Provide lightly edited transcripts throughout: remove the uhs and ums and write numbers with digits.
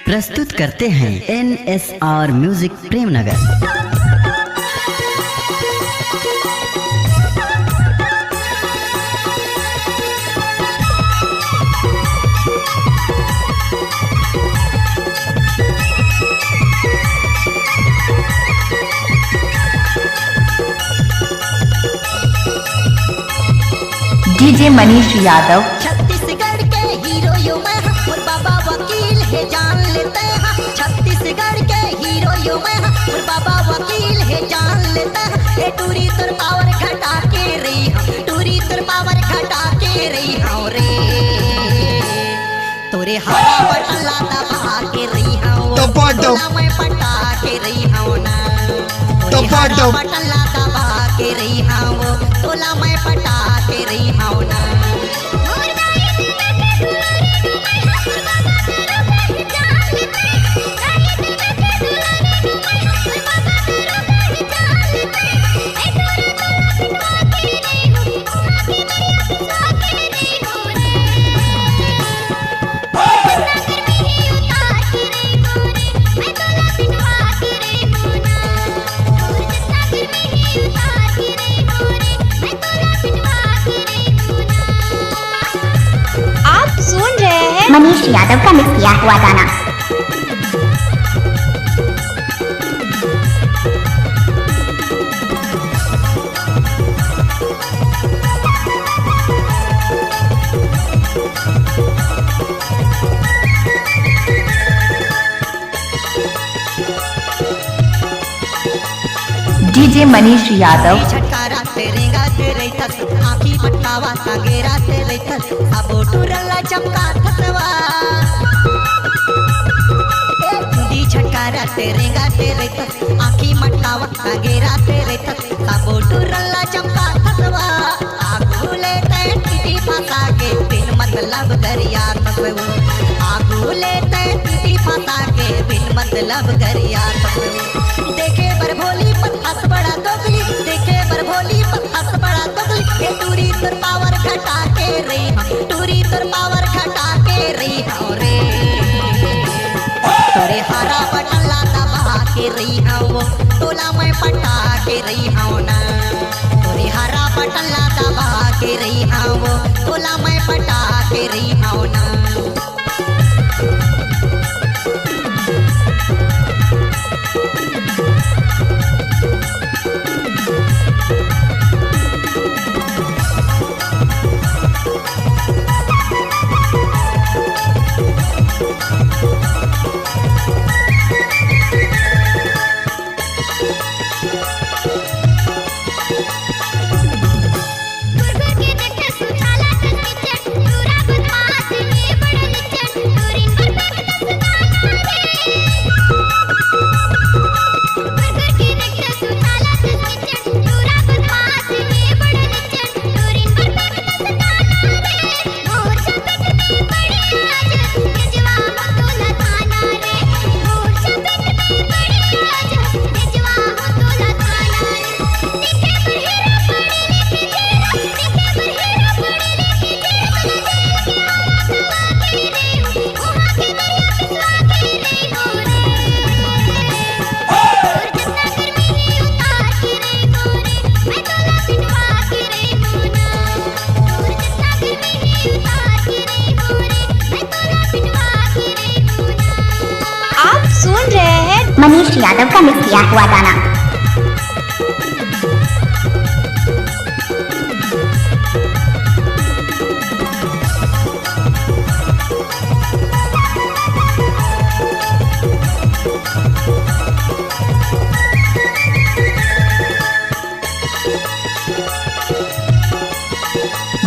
प्रस्तुत करते हैं NSR music Premnagar. DJ Manish Yadav. Chhattisgarh के हीरो यो मैं और बाबा वकील है जान लेते हैं। छत्तीसगढ़ के हीरो यो मैं और बाबा वकील है जान लेते हैं। ए टूरी तुर पावर घटा के रही हूँ, टूरी तुर पावर घटा के रही हूँ रे। तोरे हरा बटला दबा के रही हूँ, तोला मैं पटा के रही हूँ ना। तोरे हरा बटला दबा के रही हूँ, तोला मैं पटा के रही हूँ ना। मनीष यादव का मिक्स किया हुआ गाना। डीजे मनीष यादव। छटकारा तेरे गाते रहत, आँखी मटकावा तागेरा ते रहत, अब टुरला चमका थतवा। दी छटकारा तेरे गाते रहत, आँखी मटकावा तागेरा ते रहत, अब टुरला चमका थतवा। आगुले ते टिटी फंसा के बिन मतलब गरिया तसवो, आगुले ते टिटी फंसा के बिन मतलब गरिया तसवो। देखे बर भोली पत्थस बड़ा दोगली, देखे बर भोली पत्थस बड़ा दोगली। ये टूरी तुर पावर घटा के रही हूँ, टूरी तुर पावर घटा के रही हूँ रे। तोरे हरा बटला दबा के रही हूँ, तोला मैं पटा के रही हूँ ना। तोरे हरा बटला दबा के रही हूँ, तोला मैं पटा के रही हूँ ना। मनीष यादव का मिक्स किया हुआ गाना।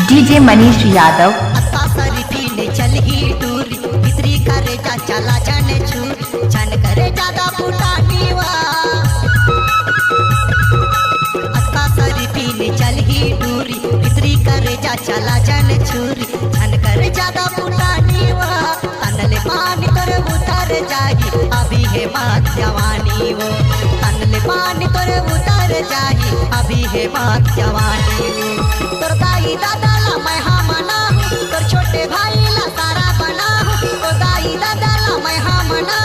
डीजे मनीष यादव। चल ही टूरी भीतरी करे जा चला जाने छूरी, छन करे ज्यादा फुटानीवा। अक्का सारी पीने चल ही टूरी भीतरी करे जा चला जाने छूरी, छन करे ज्यादा फुटानीवा। तनले पानी तोरे उतर जागी अभी है बात जवानी वो, तनले पानी तोरे उतर जागी अभी है बात जवानी वो। तोर दाई दादा ला मैं हाँ मना हूँ, तोर छोटे भाई ला सारा बना हूँ, तो दाई दादा ला मैं हाँ मना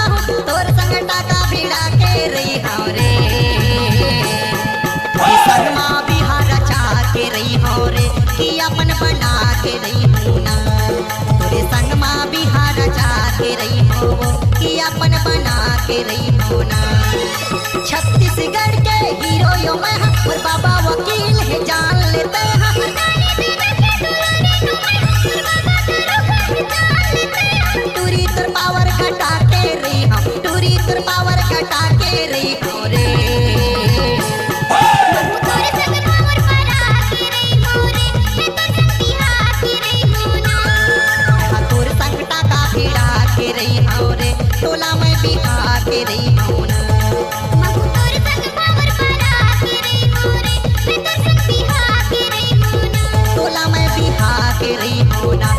के रही हूँ ना, तोरे संग माँ बिहार जाके रही हो कि अपन बना के रही हो ना। छत्तीसगढ़ के हीरो यो मैं और बाबा वकील है जान लेते हैं, टूरी तुर पावर घटा के रही हम, टूरी तुर पावर घटा के रही हो रे। तोर संग टाका भिड़ा के रही हो रे, टोला में बिहा के रही हो ना। टोला में बिहा के रही हो ना,